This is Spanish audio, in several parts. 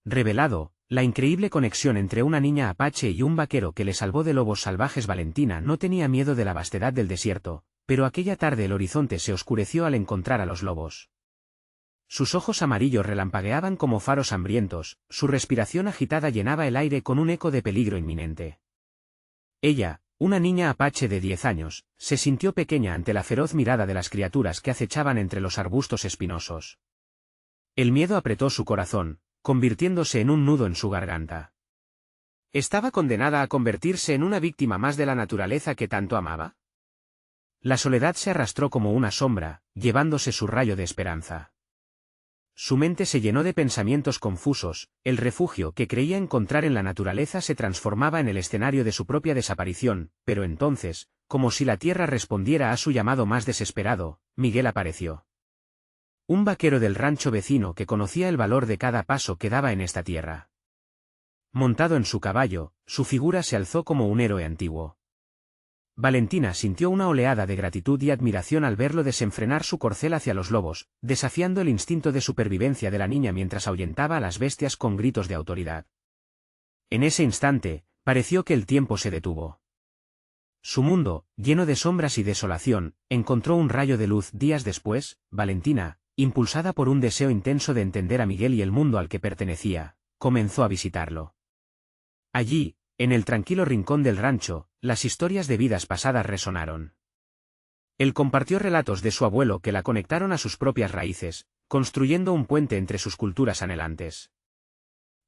revelado, la increíble conexión entre una niña apache y un vaquero que le salvó de lobos salvajes. Valentina no tenía miedo de la vastedad del desierto, pero aquella tarde el horizonte se oscureció al encontrar a los lobos. Sus ojos amarillos relampagueaban como faros hambrientos, su respiración agitada llenaba el aire con un eco de peligro inminente. Ella, una niña apache de 10 años, se sintió pequeña ante la feroz mirada de las criaturas que acechaban entre los arbustos espinosos. El miedo apretó su corazón, convirtiéndose en un nudo en su garganta. ¿Estaba condenada a convertirse en una víctima más de la naturaleza que tanto amaba? La soledad se arrastró como una sombra, llevándose su rayo de esperanza. Su mente se llenó de pensamientos confusos, el refugio que creía encontrar en la naturaleza se transformaba en el escenario de su propia desaparición, pero entonces, como si la tierra respondiera a su llamado más desesperado, Miguel apareció. Un vaquero del rancho vecino que conocía el valor de cada paso que daba en esta tierra. Montado en su caballo, su figura se alzó como un héroe antiguo. Valentina sintió una oleada de gratitud y admiración al verlo desenfrenar su corcel hacia los lobos, desafiando el instinto de supervivencia de la niña mientras ahuyentaba a las bestias con gritos de autoridad. En ese instante, pareció que el tiempo se detuvo. Su mundo, lleno de sombras y desolación, encontró un rayo de luz. Días después, Valentina, impulsada por un deseo intenso de entender a Miguel y el mundo al que pertenecía, comenzó a visitarlo. Allí, en el tranquilo rincón del rancho, las historias de vidas pasadas resonaron. Él compartió relatos de su abuelo que la conectaron a sus propias raíces, construyendo un puente entre sus culturas anhelantes.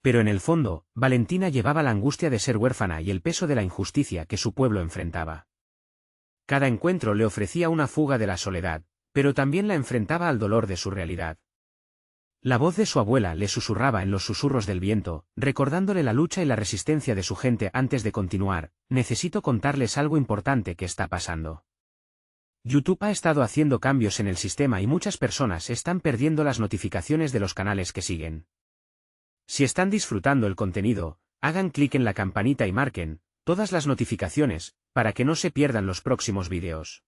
Pero en el fondo, Valentina llevaba la angustia de ser huérfana y el peso de la injusticia que su pueblo enfrentaba. Cada encuentro le ofrecía una fuga de la soledad, pero también la enfrentaba al dolor de su realidad. La voz de su abuela le susurraba en los susurros del viento, recordándole la lucha y la resistencia de su gente. Antes de continuar, necesito contarles algo importante que está pasando. YouTube ha estado haciendo cambios en el sistema y muchas personas están perdiendo las notificaciones de los canales que siguen. Si están disfrutando el contenido, hagan clic en la campanita y marquen todas las notificaciones, para que no se pierdan los próximos vídeos.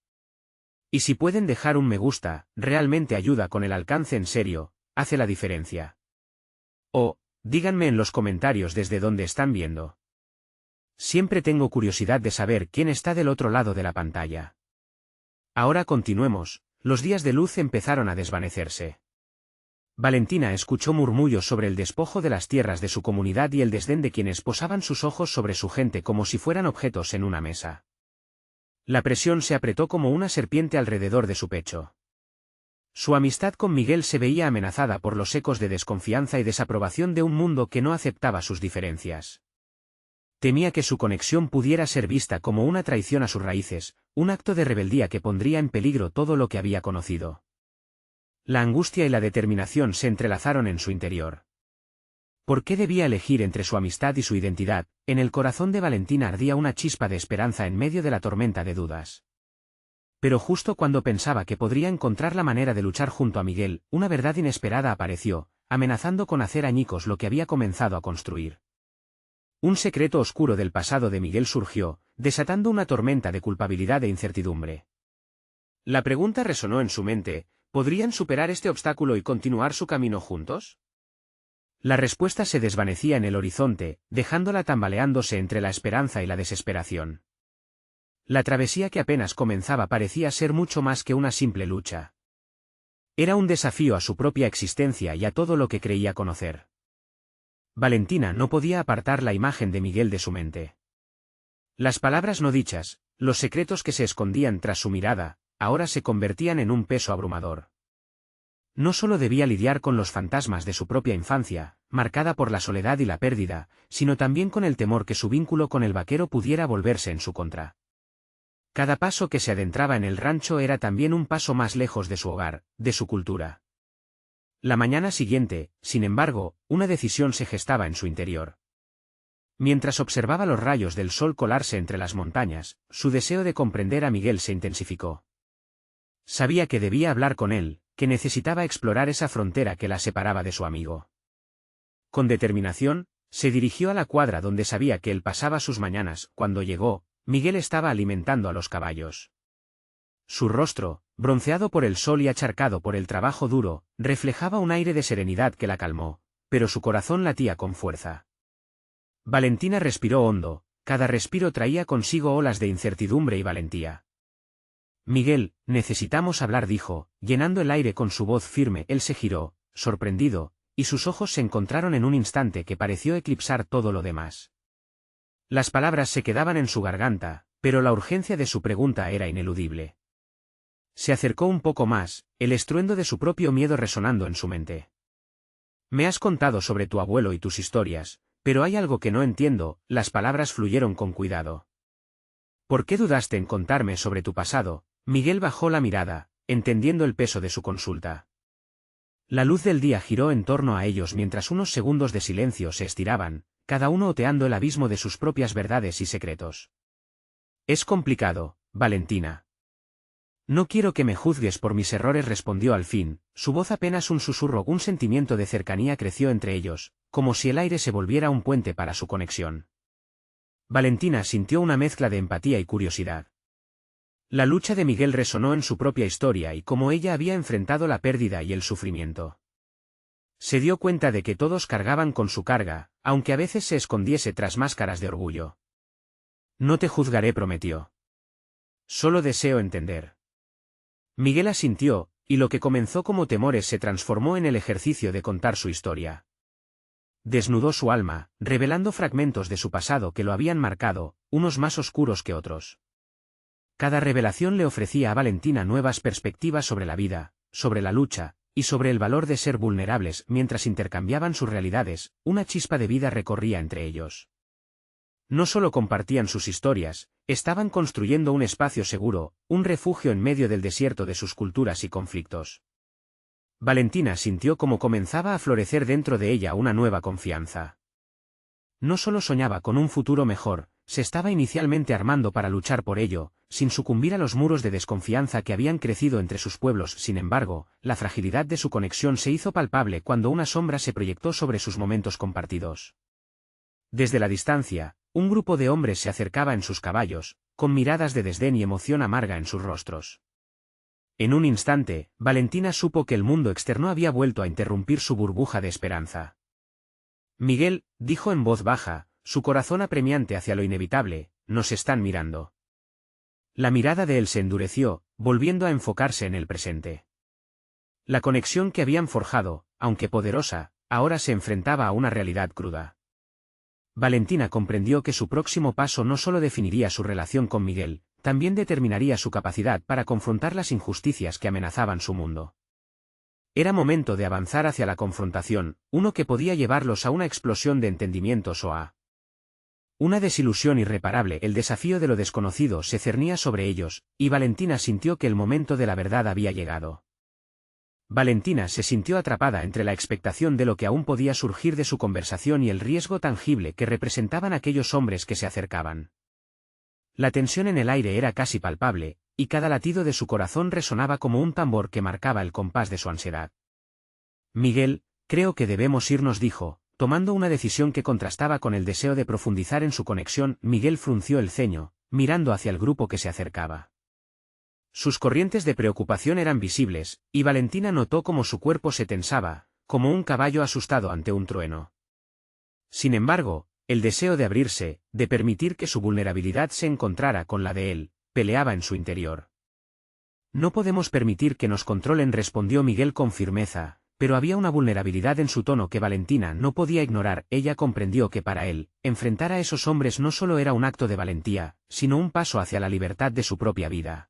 Y si pueden dejar un me gusta, realmente ayuda con el alcance. En serio, hace la diferencia. O, díganme en los comentarios desde dónde están viendo. Siempre tengo curiosidad de saber quién está del otro lado de la pantalla. Ahora continuemos. Los días de luz empezaron a desvanecerse. Valentina escuchó murmullos sobre el despojo de las tierras de su comunidad y el desdén de quienes posaban sus ojos sobre su gente como si fueran objetos en una mesa. La presión se apretó como una serpiente alrededor de su pecho. Su amistad con Miguel se veía amenazada por los ecos de desconfianza y desaprobación de un mundo que no aceptaba sus diferencias. Temía que su conexión pudiera ser vista como una traición a sus raíces, un acto de rebeldía que pondría en peligro todo lo que había conocido. La angustia y la determinación se entrelazaron en su interior. ¿Por qué debía elegir entre su amistad y su identidad? En el corazón de Valentina ardía una chispa de esperanza en medio de la tormenta de dudas. Pero justo cuando pensaba que podría encontrar la manera de luchar junto a Miguel, una verdad inesperada apareció, amenazando con hacer añicos lo que había comenzado a construir. Un secreto oscuro del pasado de Miguel surgió, desatando una tormenta de culpabilidad e incertidumbre. La pregunta resonó en su mente: ¿podrían superar este obstáculo y continuar su camino juntos? La respuesta se desvanecía en el horizonte, dejándola tambaleándose entre la esperanza y la desesperación. La travesía que apenas comenzaba parecía ser mucho más que una simple lucha. Era un desafío a su propia existencia y a todo lo que creía conocer. Valentina no podía apartar la imagen de Miguel de su mente. Las palabras no dichas, los secretos que se escondían tras su mirada, ahora se convertían en un peso abrumador. No solo debía lidiar con los fantasmas de su propia infancia, marcada por la soledad y la pérdida, sino también con el temor que su vínculo con el vaquero pudiera volverse en su contra. Cada paso que se adentraba en el rancho era también un paso más lejos de su hogar, de su cultura. La mañana siguiente, sin embargo, una decisión se gestaba en su interior. Mientras observaba los rayos del sol colarse entre las montañas, su deseo de comprender a Miguel se intensificó. Sabía que debía hablar con él, que necesitaba explorar esa frontera que la separaba de su amigo. Con determinación, se dirigió a la cuadra donde sabía que él pasaba sus mañanas. Cuando llegó, Miguel estaba alimentando a los caballos. Su rostro, bronceado por el sol y acharcado por el trabajo duro, reflejaba un aire de serenidad que la calmó, pero su corazón latía con fuerza. Valentina respiró hondo, cada respiro traía consigo olas de incertidumbre y valentía. Miguel, necesitamos hablar, dijo, llenando el aire con su voz firme. Él se giró, sorprendido, y sus ojos se encontraron en un instante que pareció eclipsar todo lo demás. Las palabras se quedaban en su garganta, pero la urgencia de su pregunta era ineludible. Se acercó un poco más, el estruendo de su propio miedo resonando en su mente. Me has contado sobre tu abuelo y tus historias, pero hay algo que no entiendo. Las palabras fluyeron con cuidado. ¿Por qué dudaste en contarme sobre tu pasado? Miguel bajó la mirada, entendiendo el peso de su consulta. La luz del día giró en torno a ellos mientras unos segundos de silencio se estiraban, cada uno oteando el abismo de sus propias verdades y secretos. Es complicado, Valentina. No quiero que me juzgues por mis errores, respondió al fin, su voz apenas un susurro. Un sentimiento de cercanía creció entre ellos, como si el aire se volviera un puente para su conexión. Valentina sintió una mezcla de empatía y curiosidad. La lucha de Miguel resonó en su propia historia y cómo ella había enfrentado la pérdida y el sufrimiento. Se dio cuenta de que todos cargaban con su carga, aunque a veces se escondiese tras máscaras de orgullo. No te juzgaré, prometió. Solo deseo entender. Miguel asintió, y lo que comenzó como temores se transformó en el ejercicio de contar su historia. Desnudó su alma, revelando fragmentos de su pasado que lo habían marcado, unos más oscuros que otros. Cada revelación le ofrecía a Valentina nuevas perspectivas sobre la vida, sobre la lucha, y sobre el valor de ser vulnerables. Mientras intercambiaban sus realidades, una chispa de vida recorría entre ellos. No solo compartían sus historias, estaban construyendo un espacio seguro, un refugio en medio del desierto de sus culturas y conflictos. Valentina sintió cómo comenzaba a florecer dentro de ella una nueva confianza. No solo soñaba con un futuro mejor, se estaba inicialmente armando para luchar por ello, sin sucumbir a los muros de desconfianza que habían crecido entre sus pueblos. Sin embargo, la fragilidad de su conexión se hizo palpable cuando una sombra se proyectó sobre sus momentos compartidos. Desde la distancia, un grupo de hombres se acercaba en sus caballos, con miradas de desdén y emoción amarga en sus rostros. En un instante, Valentina supo que el mundo externo había vuelto a interrumpir su burbuja de esperanza. Miguel, dijo en voz baja, su corazón apremiante hacia lo inevitable, nos están mirando. La mirada de él se endureció, volviendo a enfocarse en el presente. La conexión que habían forjado, aunque poderosa, ahora se enfrentaba a una realidad cruda. Valentina comprendió que su próximo paso no solo definiría su relación con Miguel, también determinaría su capacidad para confrontar las injusticias que amenazaban su mundo. Era momento de avanzar hacia la confrontación, uno que podía llevarlos a una explosión de entendimientos o a una desilusión irreparable. El desafío de lo desconocido se cernía sobre ellos, y Valentina sintió que el momento de la verdad había llegado. Valentina se sintió atrapada entre la expectación de lo que aún podía surgir de su conversación y el riesgo tangible que representaban aquellos hombres que se acercaban. La tensión en el aire era casi palpable, y cada latido de su corazón resonaba como un tambor que marcaba el compás de su ansiedad. Miguel, creo que debemos irnos, dijo, tomando una decisión que contrastaba con el deseo de profundizar en su conexión. Miguel frunció el ceño, mirando hacia el grupo que se acercaba. Sus corrientes de preocupación eran visibles, y Valentina notó cómo su cuerpo se tensaba, como un caballo asustado ante un trueno. Sin embargo, el deseo de abrirse, de permitir que su vulnerabilidad se encontrara con la de él, peleaba en su interior. No podemos permitir que nos controlen, respondió Miguel con firmeza, pero había una vulnerabilidad en su tono que Valentina no podía ignorar. Ella comprendió que para él, enfrentar a esos hombres no solo era un acto de valentía, sino un paso hacia la libertad de su propia vida.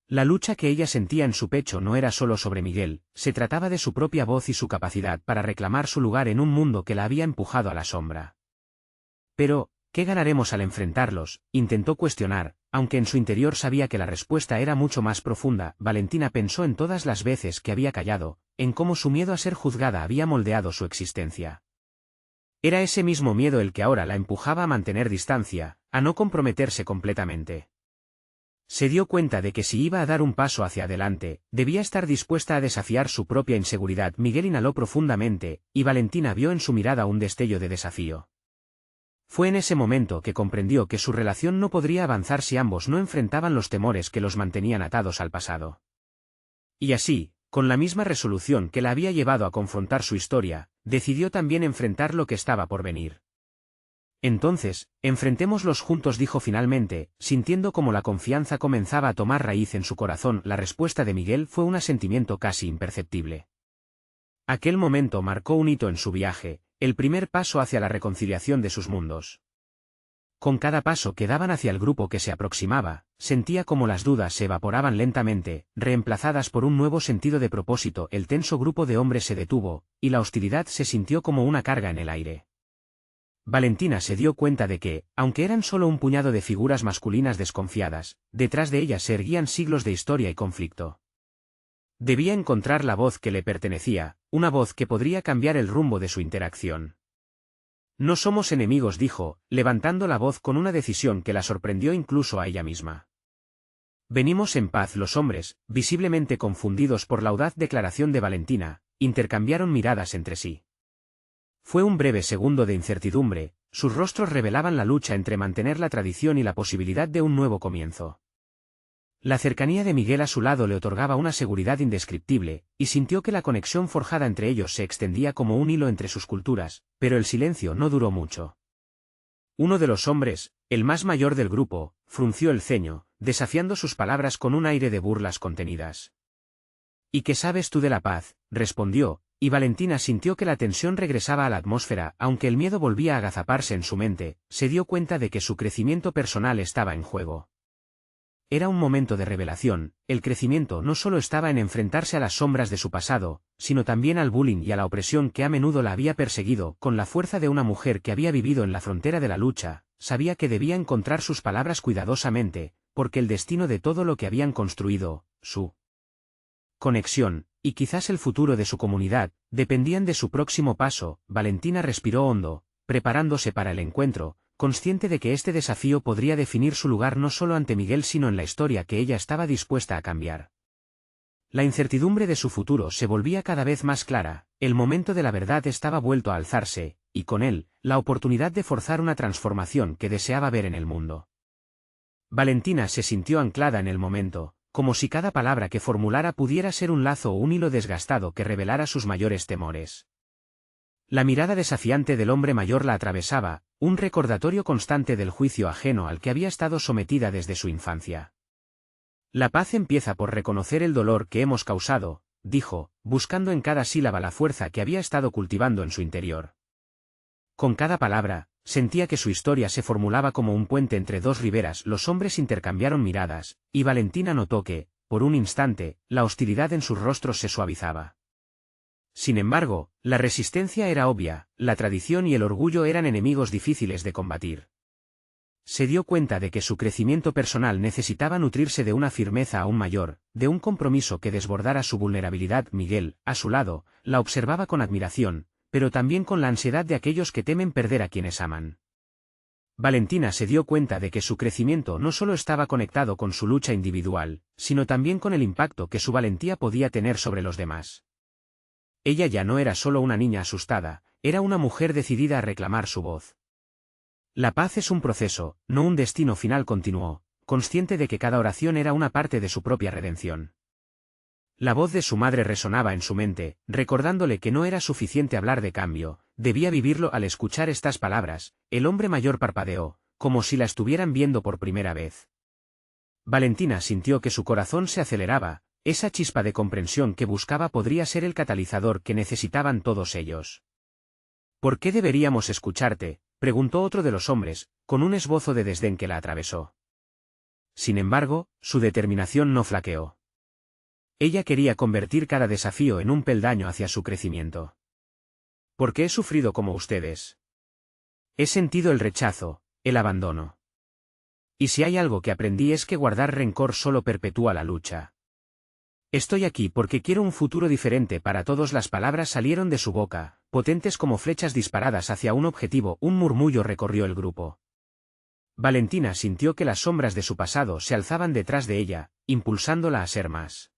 La lucha que ella sentía en su pecho no era solo sobre Miguel, se trataba de su propia voz y su capacidad para reclamar su lugar en un mundo que la había empujado a la sombra. Pero, ¿qué ganaremos al enfrentarlos?, intentó cuestionar, aunque en su interior sabía que la respuesta era mucho más profunda. Valentina pensó en todas las veces que había callado, en cómo su miedo a ser juzgada había moldeado su existencia. Era ese mismo miedo el que ahora la empujaba a mantener distancia, a no comprometerse completamente. Se dio cuenta de que si iba a dar un paso hacia adelante, debía estar dispuesta a desafiar su propia inseguridad. Miguel inhaló profundamente, y Valentina vio en su mirada un destello de desafío. Fue en ese momento que comprendió que su relación no podría avanzar si ambos no enfrentaban los temores que los mantenían atados al pasado. Y así, con la misma resolución que la había llevado a confrontar su historia, decidió también enfrentar lo que estaba por venir. Entonces, enfrentémoslos juntos, dijo finalmente, sintiendo como la confianza comenzaba a tomar raíz en su corazón. La respuesta de Miguel fue un asentimiento casi imperceptible. Aquel momento marcó un hito en su viaje, el primer paso hacia la reconciliación de sus mundos. Con cada paso que daban hacia el grupo que se aproximaba, sentía como las dudas se evaporaban lentamente, reemplazadas por un nuevo sentido de propósito. El tenso grupo de hombres se detuvo, y la hostilidad se sintió como una carga en el aire. Valentina se dio cuenta de que, aunque eran solo un puñado de figuras masculinas desconfiadas, detrás de ellas se erguían siglos de historia y conflicto. Debía encontrar la voz que le pertenecía, una voz que podría cambiar el rumbo de su interacción. No somos enemigos, dijo, levantando la voz con una decisión que la sorprendió incluso a ella misma. Venimos en paz. Los hombres, visiblemente confundidos por la audaz declaración de Valentina, intercambiaron miradas entre sí. Fue un breve segundo de incertidumbre, sus rostros revelaban la lucha entre mantener la tradición y la posibilidad de un nuevo comienzo. La cercanía de Miguel a su lado le otorgaba una seguridad indescriptible, y sintió que la conexión forjada entre ellos se extendía como un hilo entre sus culturas, pero el silencio no duró mucho. Uno de los hombres, el más mayor del grupo, frunció el ceño, desafiando sus palabras con un aire de burlas contenidas. ¿Y qué sabes tú de la paz?, respondió, y Valentina sintió que la tensión regresaba a la atmósfera. Aunque el miedo volvía a agazaparse en su mente, se dio cuenta de que su crecimiento personal estaba en juego. Era un momento de revelación. El crecimiento no solo estaba en enfrentarse a las sombras de su pasado, sino también al bullying y a la opresión que a menudo la había perseguido. Con la fuerza de una mujer que había vivido en la frontera de la lucha, sabía que debía encontrar sus palabras cuidadosamente, porque el destino de todo lo que habían construido, su conexión, y quizás el futuro de su comunidad, dependían de su próximo paso. Valentina respiró hondo, preparándose para el encuentro, consciente de que este desafío podría definir su lugar no solo ante Miguel sino en la historia que ella estaba dispuesta a cambiar. La incertidumbre de su futuro se volvía cada vez más clara, el momento de la verdad estaba vuelto a alzarse, y con él, la oportunidad de forzar una transformación que deseaba ver en el mundo. Valentina se sintió anclada en el momento, como si cada palabra que formulara pudiera ser un lazo o un hilo desgastado que revelara sus mayores temores. La mirada desafiante del hombre mayor la atravesaba, un recordatorio constante del juicio ajeno al que había estado sometida desde su infancia. La paz empieza por reconocer el dolor que hemos causado, dijo, buscando en cada sílaba la fuerza que había estado cultivando en su interior. Con cada palabra, sentía que su historia se formulaba como un puente entre dos riberas. Los hombres intercambiaron miradas, y Valentina notó que, por un instante, la hostilidad en sus rostros se suavizaba. Sin embargo, la resistencia era obvia, la tradición y el orgullo eran enemigos difíciles de combatir. Se dio cuenta de que su crecimiento personal necesitaba nutrirse de una firmeza aún mayor, de un compromiso que desbordara su vulnerabilidad. Miguel, a su lado, la observaba con admiración, pero también con la ansiedad de aquellos que temen perder a quienes aman. Valentina se dio cuenta de que su crecimiento no solo estaba conectado con su lucha individual, sino también con el impacto que su valentía podía tener sobre los demás. Ella ya no era solo una niña asustada, era una mujer decidida a reclamar su voz. La paz es un proceso, no un destino final, continuó, consciente de que cada oración era una parte de su propia redención. La voz de su madre resonaba en su mente, recordándole que no era suficiente hablar de cambio, debía vivirlo. Al escuchar estas palabras, el hombre mayor parpadeó, como si la estuvieran viendo por primera vez. Valentina sintió que su corazón se aceleraba, esa chispa de comprensión que buscaba podría ser el catalizador que necesitaban todos ellos. ¿Por qué deberíamos escucharte?, preguntó otro de los hombres, con un esbozo de desdén que la atravesó. Sin embargo, su determinación no flaqueó. Ella quería convertir cada desafío en un peldaño hacia su crecimiento. Porque he sufrido como ustedes. He sentido el rechazo, el abandono. Y si hay algo que aprendí es que guardar rencor solo perpetúa la lucha. Estoy aquí porque quiero un futuro diferente para todos. Las palabras salieron de su boca, potentes como flechas disparadas hacia un objetivo. Un murmullo recorrió el grupo. Valentina sintió que las sombras de su pasado se alzaban detrás de ella, impulsándola a ser más.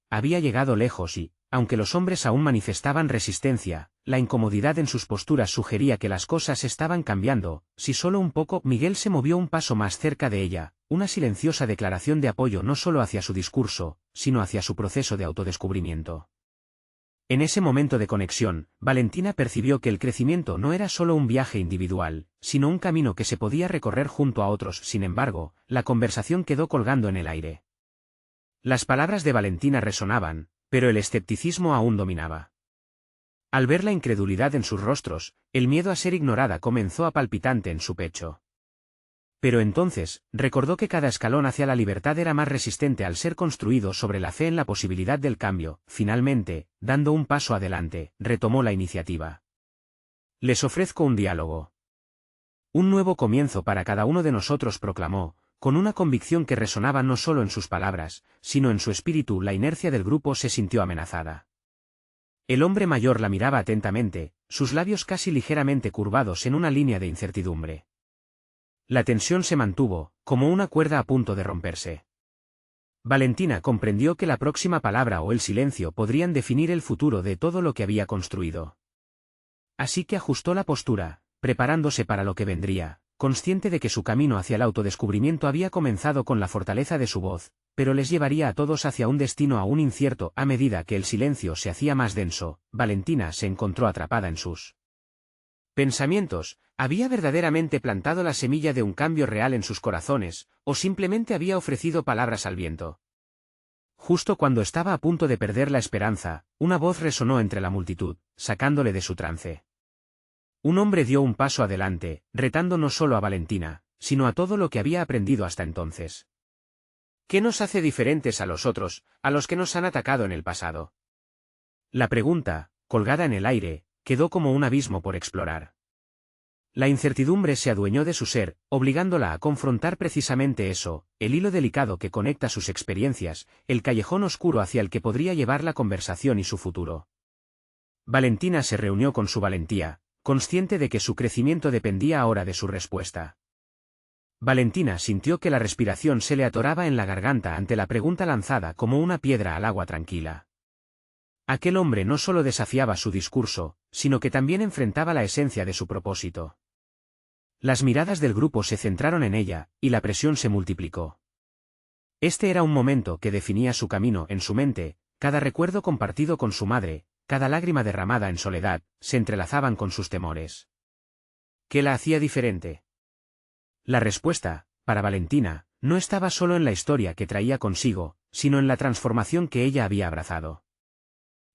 Había llegado lejos y, aunque los hombres aún manifestaban resistencia, la incomodidad en sus posturas sugería que las cosas estaban cambiando. Si solo un poco. Miguel se movió un paso más cerca de ella, una silenciosa declaración de apoyo no solo hacia su discurso, sino hacia su proceso de autodescubrimiento. En ese momento de conexión, Valentina percibió que el crecimiento no era solo un viaje individual, sino un camino que se podía recorrer junto a otros. Sin embargo, la conversación quedó colgando en el aire. Las palabras de Valentina resonaban, pero el escepticismo aún dominaba. Al ver la incredulidad en sus rostros, el miedo a ser ignorada comenzó a palpitante en su pecho. Pero entonces, recordó que cada escalón hacia la libertad era más resistente al ser construido sobre la fe en la posibilidad del cambio. Finalmente, dando un paso adelante, retomó la iniciativa. Les ofrezco un diálogo. Un nuevo comienzo para cada uno de nosotros, proclamó, con una convicción que resonaba no solo en sus palabras, sino en su espíritu. La inercia del grupo se sintió amenazada. El hombre mayor la miraba atentamente, sus labios casi ligeramente curvados en una línea de incertidumbre. La tensión se mantuvo, como una cuerda a punto de romperse. Valentina comprendió que la próxima palabra o el silencio podrían definir el futuro de todo lo que había construido. Así que ajustó la postura, preparándose para lo que vendría, consciente de que su camino hacia el autodescubrimiento había comenzado con la fortaleza de su voz, pero les llevaría a todos hacia un destino aún incierto. A medida que el silencio se hacía más denso, Valentina se encontró atrapada en sus pensamientos. ¿Había verdaderamente plantado la semilla de un cambio real en sus corazones, o simplemente había ofrecido palabras al viento? Justo cuando estaba a punto de perder la esperanza, una voz resonó entre la multitud, sacándole de su trance. Un hombre dio un paso adelante, retando no solo a Valentina, sino a todo lo que había aprendido hasta entonces. ¿Qué nos hace diferentes a los otros, a los que nos han atacado en el pasado? La pregunta, colgada en el aire, quedó como un abismo por explorar. La incertidumbre se adueñó de su ser, obligándola a confrontar precisamente eso, el hilo delicado que conecta sus experiencias, el callejón oscuro hacia el que podría llevar la conversación y su futuro. Valentina se reunió con su valentía, consciente de que su crecimiento dependía ahora de su respuesta. Valentina sintió que la respiración se le atoraba en la garganta ante la pregunta lanzada como una piedra al agua tranquila. Aquel hombre no solo desafiaba su discurso, sino que también enfrentaba la esencia de su propósito. Las miradas del grupo se centraron en ella, y la presión se multiplicó. Este era un momento que definía su camino. En su mente, cada recuerdo compartido con su madre, cada lágrima derramada en soledad, se entrelazaban con sus temores. ¿Qué la hacía diferente? La respuesta, para Valentina, no estaba solo en la historia que traía consigo, sino en la transformación que ella había abrazado.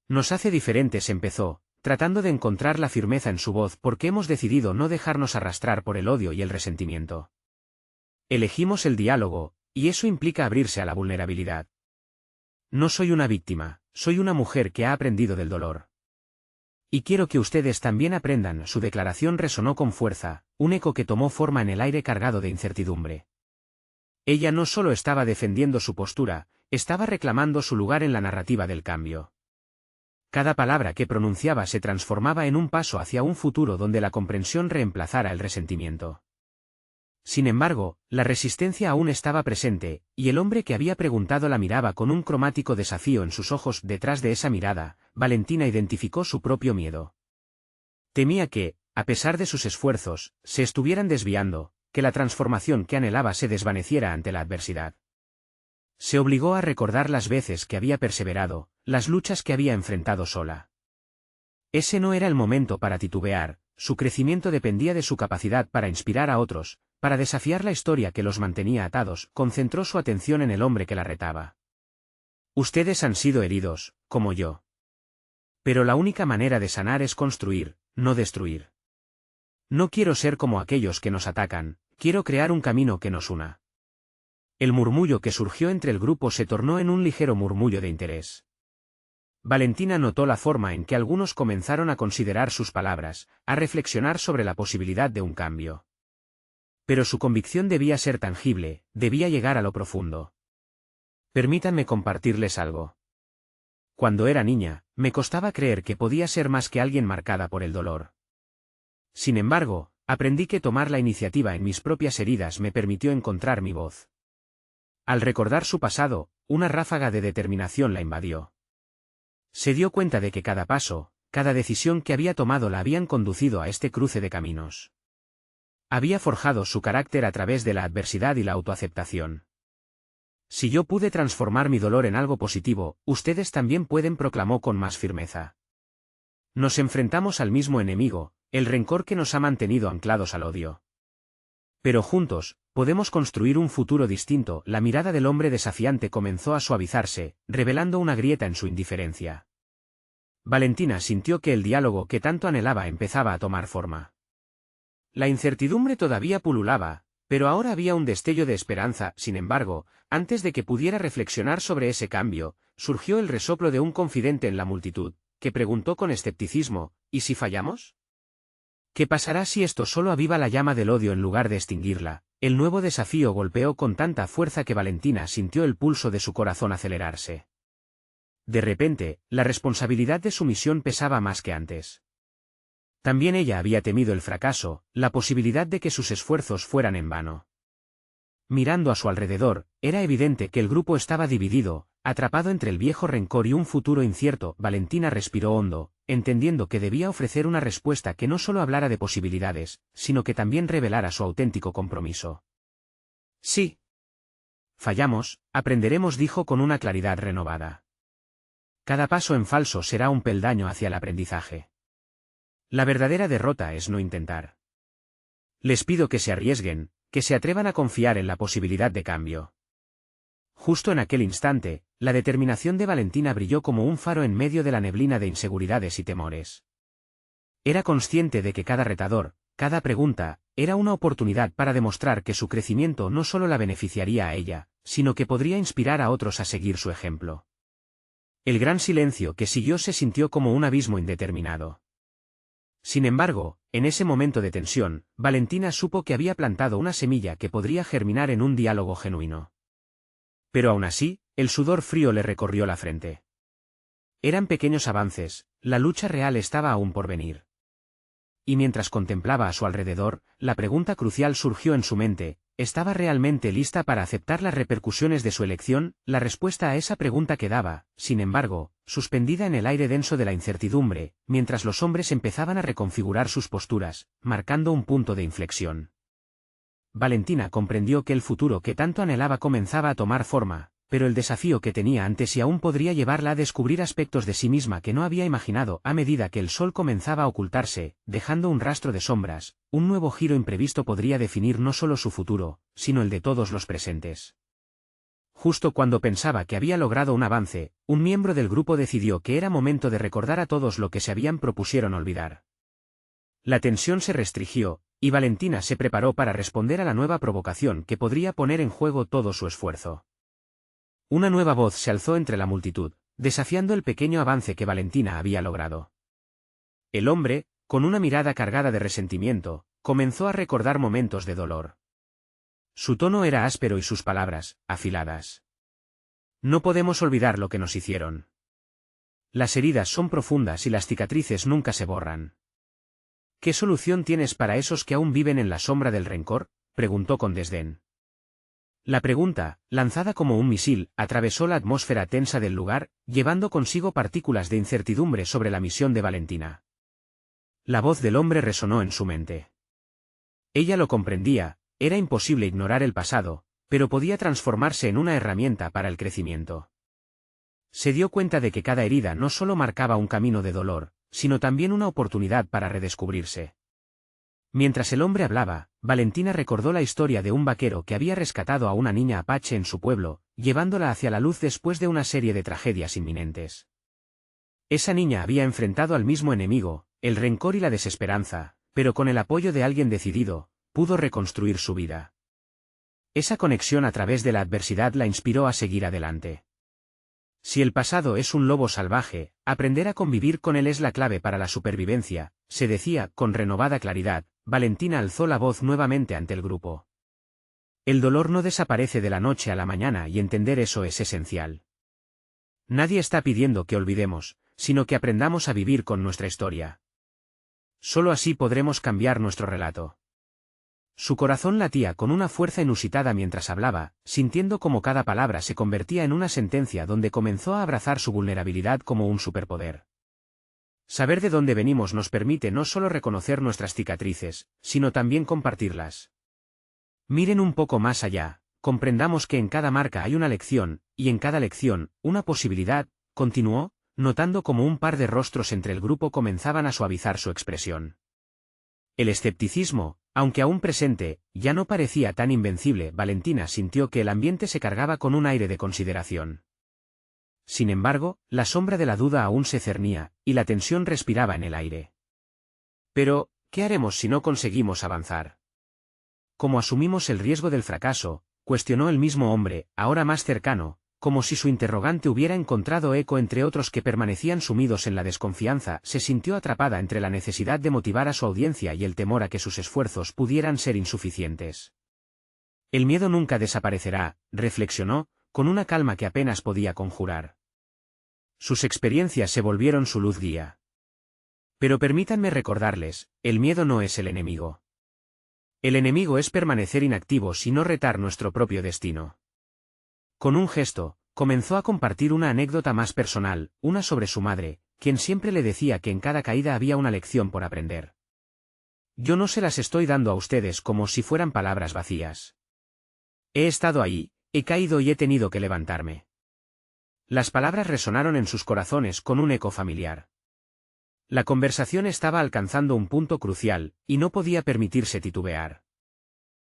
Nos hace diferentes, empezó, tratando de encontrar la firmeza en su voz, porque hemos decidido no dejarnos arrastrar por el odio y el resentimiento. Elegimos el diálogo, y eso implica abrirse a la vulnerabilidad. No soy una víctima, soy una mujer que ha aprendido del dolor. Y quiero que ustedes también aprendan. Su declaración resonó con fuerza, un eco que tomó forma en el aire cargado de incertidumbre. Ella no solo estaba defendiendo su postura, estaba reclamando su lugar en la narrativa del cambio. Cada palabra que pronunciaba se transformaba en un paso hacia un futuro donde la comprensión reemplazara el resentimiento. Sin embargo, la resistencia aún estaba presente, y el hombre que había preguntado la miraba con un cromático desafío en sus ojos. Detrás de esa mirada, Valentina identificó su propio miedo. Temía que, a pesar de sus esfuerzos, se estuvieran desviando, que la transformación que anhelaba se desvaneciera ante la adversidad. Se obligó a recordar las veces que había perseverado, las luchas que había enfrentado sola. Ese no era el momento para titubear, su crecimiento dependía de su capacidad para inspirar a otros, para desafiar la historia que los mantenía atados. Concentró su atención en el hombre que la retaba. Ustedes han sido heridos, como yo. Pero la única manera de sanar es construir, no destruir. No quiero ser como aquellos que nos atacan, quiero crear un camino que nos una. El murmullo que surgió entre el grupo se tornó en un ligero murmullo de interés. Valentina notó la forma en que algunos comenzaron a considerar sus palabras, a reflexionar sobre la posibilidad de un cambio. Pero su convicción debía ser tangible, debía llegar a lo profundo. Permítanme compartirles algo. Cuando era niña, me costaba creer que podía ser más que alguien marcada por el dolor. Sin embargo, aprendí que tomar la iniciativa en mis propias heridas me permitió encontrar mi voz. Al recordar su pasado, una ráfaga de determinación la invadió. Se dio cuenta de que cada paso, cada decisión que había tomado la habían conducido a este cruce de caminos. Había forjado su carácter a través de la adversidad y la autoaceptación. Si yo pude transformar mi dolor en algo positivo, ustedes también pueden, proclamó con más firmeza. Nos enfrentamos al mismo enemigo, el rencor que nos ha mantenido anclados al odio. Pero juntos, podemos construir un futuro distinto. La mirada del hombre desafiante comenzó a suavizarse, revelando una grieta en su indiferencia. Valentina sintió que el diálogo que tanto anhelaba empezaba a tomar forma. La incertidumbre todavía pululaba, pero ahora había un destello de esperanza. Sin embargo, antes de que pudiera reflexionar sobre ese cambio, surgió el resoplo de un confidente en la multitud, que preguntó con escepticismo: ¿y si fallamos? ¿Qué pasará si esto solo aviva la llama del odio en lugar de extinguirla? El nuevo desafío golpeó con tanta fuerza que Valentina sintió el pulso de su corazón acelerarse. De repente, la responsabilidad de su misión pesaba más que antes. También ella había temido el fracaso, la posibilidad de que sus esfuerzos fueran en vano. Mirando a su alrededor, era evidente que el grupo estaba dividido, atrapado entre el viejo rencor y un futuro incierto. Valentina respiró hondo, entendiendo que debía ofrecer una respuesta que no solo hablara de posibilidades, sino que también revelara su auténtico compromiso. Sí. Fallamos, aprenderemos, dijo con una claridad renovada. Cada paso en falso será un peldaño hacia el aprendizaje. La verdadera derrota es no intentar. Les pido que se arriesguen, que se atrevan a confiar en la posibilidad de cambio. Justo en aquel instante, la determinación de Valentina brilló como un faro en medio de la neblina de inseguridades y temores. Era consciente de que cada retador, cada pregunta, era una oportunidad para demostrar que su crecimiento no solo la beneficiaría a ella, sino que podría inspirar a otros a seguir su ejemplo. El gran silencio que siguió se sintió como un abismo indeterminado. Sin embargo, en ese momento de tensión, Valentina supo que había plantado una semilla que podría germinar en un diálogo genuino. Pero aún así, el sudor frío le recorrió la frente. Eran pequeños avances, la lucha real estaba aún por venir. Y mientras contemplaba a su alrededor, la pregunta crucial surgió en su mente: ¿estaba realmente lista para aceptar las repercusiones de su elección? La respuesta a esa pregunta quedaba, sin embargo, suspendida en el aire denso de la incertidumbre, mientras los hombres empezaban a reconfigurar sus posturas, marcando un punto de inflexión. Valentina comprendió que el futuro que tanto anhelaba comenzaba a tomar forma, pero el desafío que tenía ante sí aún podría llevarla a descubrir aspectos de sí misma que no había imaginado. A medida que el sol comenzaba a ocultarse, dejando un rastro de sombras, un nuevo giro imprevisto podría definir no solo su futuro, sino el de todos los presentes. Justo cuando pensaba que había logrado un avance, un miembro del grupo decidió que era momento de recordar a todos lo que se habían propusieron olvidar. La tensión se restringió, y Valentina se preparó para responder a la nueva provocación que podría poner en juego todo su esfuerzo. Una nueva voz se alzó entre la multitud, desafiando el pequeño avance que Valentina había logrado. El hombre, con una mirada cargada de resentimiento, comenzó a recordar momentos de dolor. Su tono era áspero y sus palabras, afiladas. No podemos olvidar lo que nos hicieron. Las heridas son profundas y las cicatrices nunca se borran. ¿Qué solución tienes para esos que aún viven en la sombra del rencor?, preguntó con desdén. La pregunta, lanzada como un misil, atravesó la atmósfera tensa del lugar, llevando consigo partículas de incertidumbre sobre la misión de Valentina. La voz del hombre resonó en su mente. Ella lo comprendía, era imposible ignorar el pasado, pero podía transformarse en una herramienta para el crecimiento. Se dio cuenta de que cada herida no solo marcaba un camino de dolor, sino también una oportunidad para redescubrirse. Mientras el hombre hablaba, Valentina recordó la historia de un vaquero que había rescatado a una niña apache en su pueblo, llevándola hacia la luz después de una serie de tragedias inminentes. Esa niña había enfrentado al mismo enemigo, el rencor y la desesperanza, pero con el apoyo de alguien decidido, pudo reconstruir su vida. Esa conexión a través de la adversidad la inspiró a seguir adelante. Si el pasado es un lobo salvaje, aprender a convivir con él es la clave para la supervivencia, se decía, con renovada claridad. Valentina alzó la voz nuevamente ante el grupo. El dolor no desaparece de la noche a la mañana y entender eso es esencial. Nadie está pidiendo que olvidemos, sino que aprendamos a vivir con nuestra historia. Solo así podremos cambiar nuestro relato. Su corazón latía con una fuerza inusitada mientras hablaba, sintiendo como cada palabra se convertía en una sentencia donde comenzó a abrazar su vulnerabilidad como un superpoder. Saber de dónde venimos nos permite no solo reconocer nuestras cicatrices, sino también compartirlas. Miren un poco más allá, comprendamos que en cada marca hay una lección, y en cada lección, una posibilidad, continuó, notando como un par de rostros entre el grupo comenzaban a suavizar su expresión. El escepticismo, aunque aún presente, ya no parecía tan invencible. Valentina sintió que el ambiente se cargaba con un aire de consideración. Sin embargo, la sombra de la duda aún se cernía, y la tensión respiraba en el aire. Pero, ¿qué haremos si no conseguimos avanzar? ¿Cómo asumimos el riesgo del fracaso?, cuestionó el mismo hombre, ahora más cercano, como si su interrogante hubiera encontrado eco entre otros que permanecían sumidos en la desconfianza. Se sintió atrapada entre la necesidad de motivar a su audiencia y el temor a que sus esfuerzos pudieran ser insuficientes. El miedo nunca desaparecerá, reflexionó, con una calma que apenas podía conjurar. Sus experiencias se volvieron su luz guía. Pero permítanme recordarles, el miedo no es el enemigo. El enemigo es permanecer inactivos y no retar nuestro propio destino. Con un gesto, comenzó a compartir una anécdota más personal, una sobre su madre, quien siempre le decía que en cada caída había una lección por aprender. Yo no se las estoy dando a ustedes como si fueran palabras vacías. He estado ahí, he caído y he tenido que levantarme. Las palabras resonaron en sus corazones con un eco familiar. La conversación estaba alcanzando un punto crucial, y no podía permitirse titubear.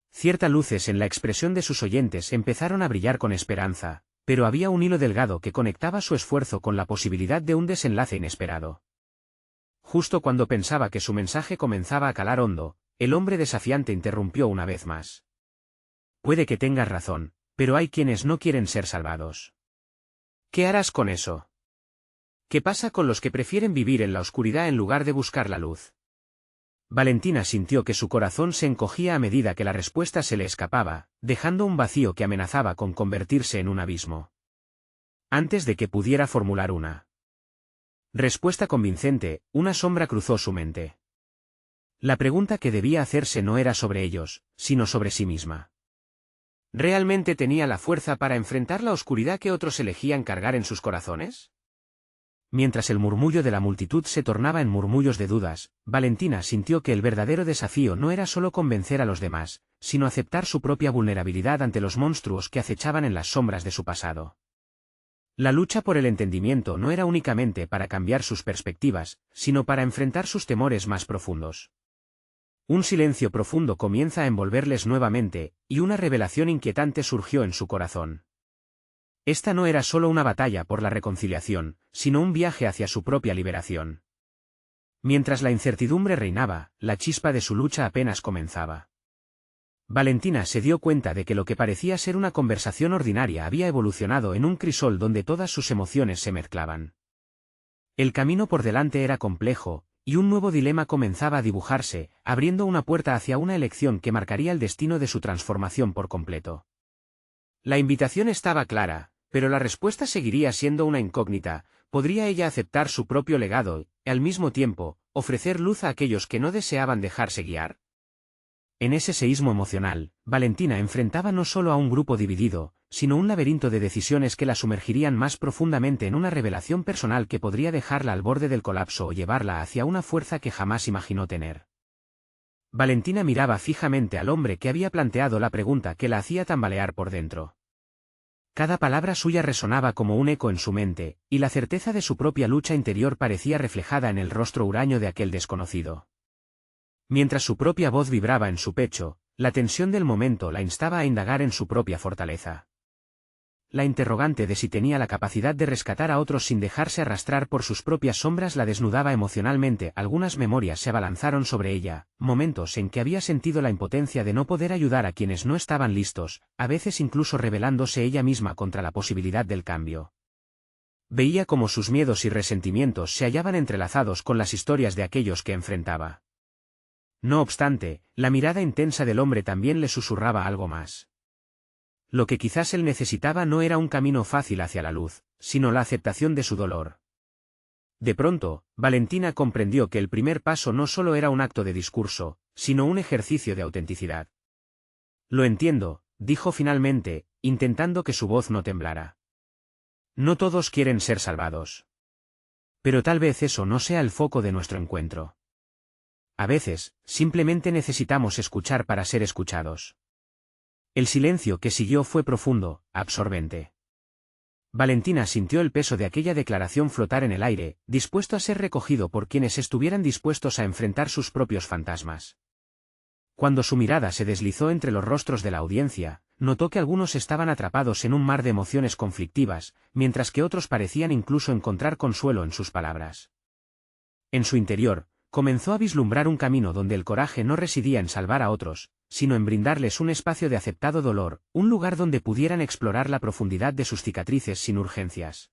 Ciertas luces en la expresión de sus oyentes empezaron a brillar con esperanza, pero había un hilo delgado que conectaba su esfuerzo con la posibilidad de un desenlace inesperado. Justo cuando pensaba que su mensaje comenzaba a calar hondo, el hombre desafiante interrumpió una vez más. Puede que tengas razón, pero hay quienes no quieren ser salvados. ¿Qué harás con eso? ¿Qué pasa con los que prefieren vivir en la oscuridad en lugar de buscar la luz? Valentina sintió que su corazón se encogía a medida que la respuesta se le escapaba, dejando un vacío que amenazaba con convertirse en un abismo. Antes de que pudiera formular una respuesta convincente, una sombra cruzó su mente. La pregunta que debía hacerse no era sobre ellos, sino sobre sí misma. ¿Realmente tenía la fuerza para enfrentar la oscuridad que otros elegían cargar en sus corazones? Mientras el murmullo de la multitud se tornaba en murmullos de dudas, Valentina sintió que el verdadero desafío no era solo convencer a los demás, sino aceptar su propia vulnerabilidad ante los monstruos que acechaban en las sombras de su pasado. La lucha por el entendimiento no era únicamente para cambiar sus perspectivas, sino para enfrentar sus temores más profundos. Un silencio profundo comienza a envolverles nuevamente, y una revelación inquietante surgió en su corazón. Esta no era solo una batalla por la reconciliación, sino un viaje hacia su propia liberación. Mientras la incertidumbre reinaba, la chispa de su lucha apenas comenzaba. Valentina se dio cuenta de que lo que parecía ser una conversación ordinaria había evolucionado en un crisol donde todas sus emociones se mezclaban. El camino por delante era complejo, y un nuevo dilema comenzaba a dibujarse, abriendo una puerta hacia una elección que marcaría el destino de su transformación por completo. La invitación estaba clara, pero la respuesta seguiría siendo una incógnita. ¿Podría ella aceptar su propio legado, y al mismo tiempo, ofrecer luz a aquellos que no deseaban dejarse guiar? En ese seísmo emocional, Valentina enfrentaba no solo a un grupo dividido, sino un laberinto de decisiones que la sumergirían más profundamente en una revelación personal que podría dejarla al borde del colapso o llevarla hacia una fuerza que jamás imaginó tener. Valentina miraba fijamente al hombre que había planteado la pregunta que la hacía tambalear por dentro. Cada palabra suya resonaba como un eco en su mente, y la certeza de su propia lucha interior parecía reflejada en el rostro huraño de aquel desconocido. Mientras su propia voz vibraba en su pecho, la tensión del momento la instaba a indagar en su propia fortaleza. La interrogante de si tenía la capacidad de rescatar a otros sin dejarse arrastrar por sus propias sombras la desnudaba emocionalmente. Algunas memorias se abalanzaron sobre ella, momentos en que había sentido la impotencia de no poder ayudar a quienes no estaban listos, a veces incluso rebelándose ella misma contra la posibilidad del cambio. Veía cómo sus miedos y resentimientos se hallaban entrelazados con las historias de aquellos que enfrentaba. No obstante, la mirada intensa del hombre también le susurraba algo más. Lo que quizás él necesitaba no era un camino fácil hacia la luz, sino la aceptación de su dolor. De pronto, Valentina comprendió que el primer paso no solo era un acto de discurso, sino un ejercicio de autenticidad. Lo entiendo, dijo finalmente, intentando que su voz no temblara. No todos quieren ser salvados. Pero tal vez eso no sea el foco de nuestro encuentro. A veces, simplemente necesitamos escuchar para ser escuchados. El silencio que siguió fue profundo, absorbente. Valentina sintió el peso de aquella declaración flotar en el aire, dispuesto a ser recogido por quienes estuvieran dispuestos a enfrentar sus propios fantasmas. Cuando su mirada se deslizó entre los rostros de la audiencia, notó que algunos estaban atrapados en un mar de emociones conflictivas, mientras que otros parecían incluso encontrar consuelo en sus palabras. En su interior, comenzó a vislumbrar un camino donde el coraje no residía en salvar a otros, sino en brindarles un espacio de aceptado dolor, un lugar donde pudieran explorar la profundidad de sus cicatrices sin urgencias.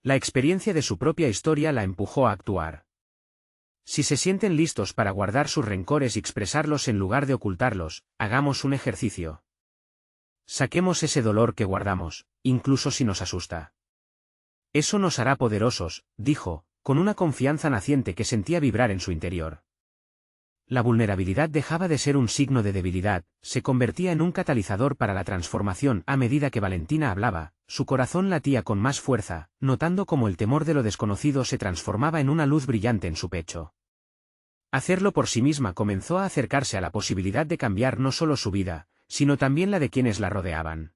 La experiencia de su propia historia la empujó a actuar. Si se sienten listos para guardar sus rencores y expresarlos en lugar de ocultarlos, hagamos un ejercicio. Saquemos ese dolor que guardamos, incluso si nos asusta. Eso nos hará poderosos, dijo, con una confianza naciente que sentía vibrar en su interior. La vulnerabilidad dejaba de ser un signo de debilidad, se convertía en un catalizador para la transformación. A medida que Valentina hablaba, su corazón latía con más fuerza, notando cómo el temor de lo desconocido se transformaba en una luz brillante en su pecho. Hacerlo por sí misma comenzó a acercarse a la posibilidad de cambiar no solo su vida, sino también la de quienes la rodeaban.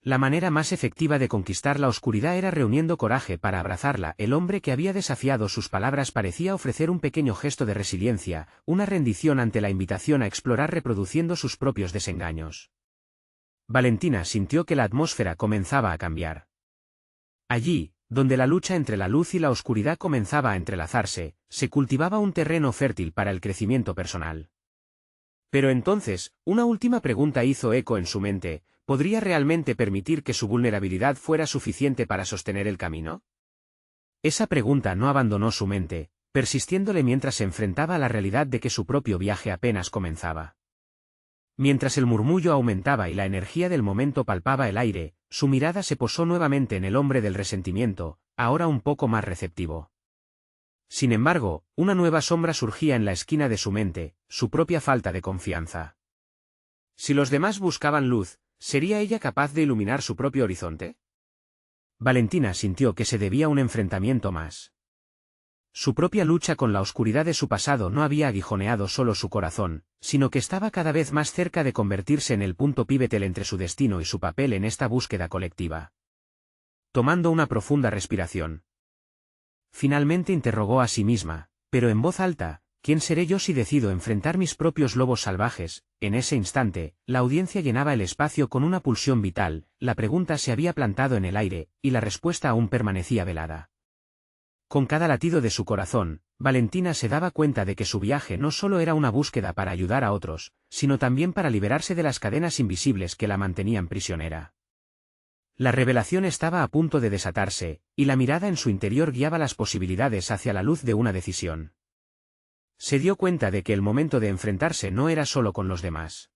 La manera más efectiva de conquistar la oscuridad era reuniendo coraje para abrazarla. El hombre que había desafiado sus palabras parecía ofrecer un pequeño gesto de resiliencia, una rendición ante la invitación a explorar reproduciendo sus propios desengaños. Valentina sintió que la atmósfera comenzaba a cambiar. Allí, donde la lucha entre la luz y la oscuridad comenzaba a entrelazarse, se cultivaba un terreno fértil para el crecimiento personal. Pero entonces, una última pregunta hizo eco en su mente: ¿podría realmente permitir que su vulnerabilidad fuera suficiente para sostener el camino? Esa pregunta no abandonó su mente, persistiéndole mientras se enfrentaba a la realidad de que su propio viaje apenas comenzaba. Mientras el murmullo aumentaba y la energía del momento palpaba el aire, su mirada se posó nuevamente en el hombre del resentimiento, ahora un poco más receptivo. Sin embargo, una nueva sombra surgía en la esquina de su mente, su propia falta de confianza. Si los demás buscaban luz, ¿sería ella capaz de iluminar su propio horizonte? Valentina sintió que se debía un enfrentamiento más. Su propia lucha con la oscuridad de su pasado no había aguijoneado solo su corazón, sino que estaba cada vez más cerca de convertirse en el punto pivotal entre su destino y su papel en esta búsqueda colectiva. Tomando una profunda respiración, finalmente interrogó a sí misma, pero en voz alta: ¿quién seré yo si decido enfrentar mis propios lobos salvajes? En ese instante, la audiencia llenaba el espacio con una pulsión vital, la pregunta se había plantado en el aire, y la respuesta aún permanecía velada. Con cada latido de su corazón, Valentina se daba cuenta de que su viaje no solo era una búsqueda para ayudar a otros, sino también para liberarse de las cadenas invisibles que la mantenían prisionera. La revelación estaba a punto de desatarse, y la mirada en su interior guiaba las posibilidades hacia la luz de una decisión. Se dio cuenta de que el momento de enfrentarse no era solo con los demás.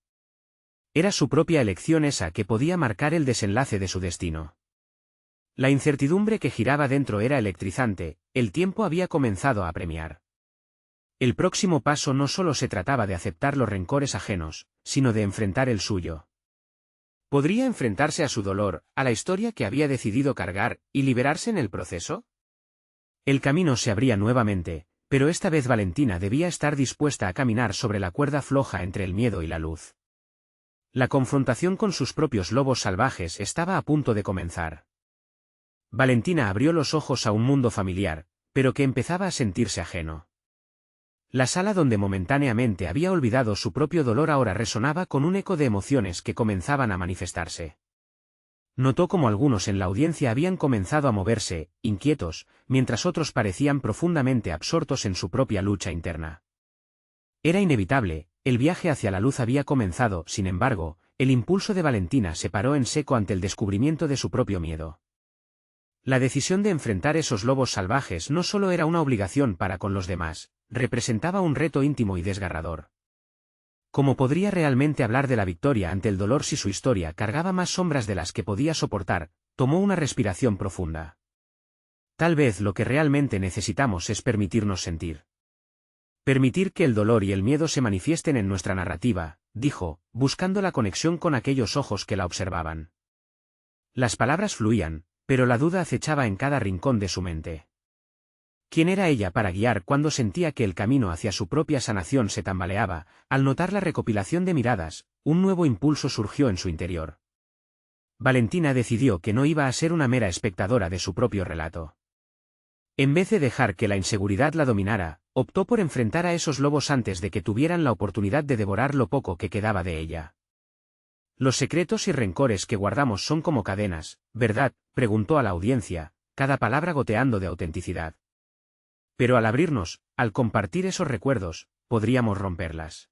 Era su propia elección esa que podía marcar el desenlace de su destino. La incertidumbre que giraba dentro era electrizante, el tiempo había comenzado a apremiar. El próximo paso no solo se trataba de aceptar los rencores ajenos, sino de enfrentar el suyo. ¿Podría enfrentarse a su dolor, a la historia que había decidido cargar, y liberarse en el proceso? El camino se abría nuevamente, pero esta vez Valentina debía estar dispuesta a caminar sobre la cuerda floja entre el miedo y la luz. La confrontación con sus propios lobos salvajes estaba a punto de comenzar. Valentina abrió los ojos a un mundo familiar, pero que empezaba a sentirse ajeno. La sala donde momentáneamente había olvidado su propio dolor ahora resonaba con un eco de emociones que comenzaban a manifestarse. Notó cómo algunos en la audiencia habían comenzado a moverse, inquietos, mientras otros parecían profundamente absortos en su propia lucha interna. Era inevitable, el viaje hacia la luz había comenzado. Sin embargo, el impulso de Valentina se paró en seco ante el descubrimiento de su propio miedo. La decisión de enfrentar esos lobos salvajes no solo era una obligación para con los demás, representaba un reto íntimo y desgarrador. ¿Cómo podría realmente hablar de la victoria ante el dolor si su historia cargaba más sombras de las que podía soportar? Tomó una respiración profunda. Tal vez lo que realmente necesitamos es permitirnos sentir. Permitir que el dolor y el miedo se manifiesten en nuestra narrativa, dijo, buscando la conexión con aquellos ojos que la observaban. Las palabras fluían, pero la duda acechaba en cada rincón de su mente. ¿Quién era ella para guiar cuando sentía que el camino hacia su propia sanación se tambaleaba? Al notar la recopilación de miradas, un nuevo impulso surgió en su interior. Valentina decidió que no iba a ser una mera espectadora de su propio relato. En vez de dejar que la inseguridad la dominara, optó por enfrentar a esos lobos antes de que tuvieran la oportunidad de devorar lo poco que quedaba de ella. Los secretos y rencores que guardamos son como cadenas, ¿verdad?, preguntó a la audiencia, cada palabra goteando de autenticidad. Pero al abrirnos, al compartir esos recuerdos, podríamos romperlas.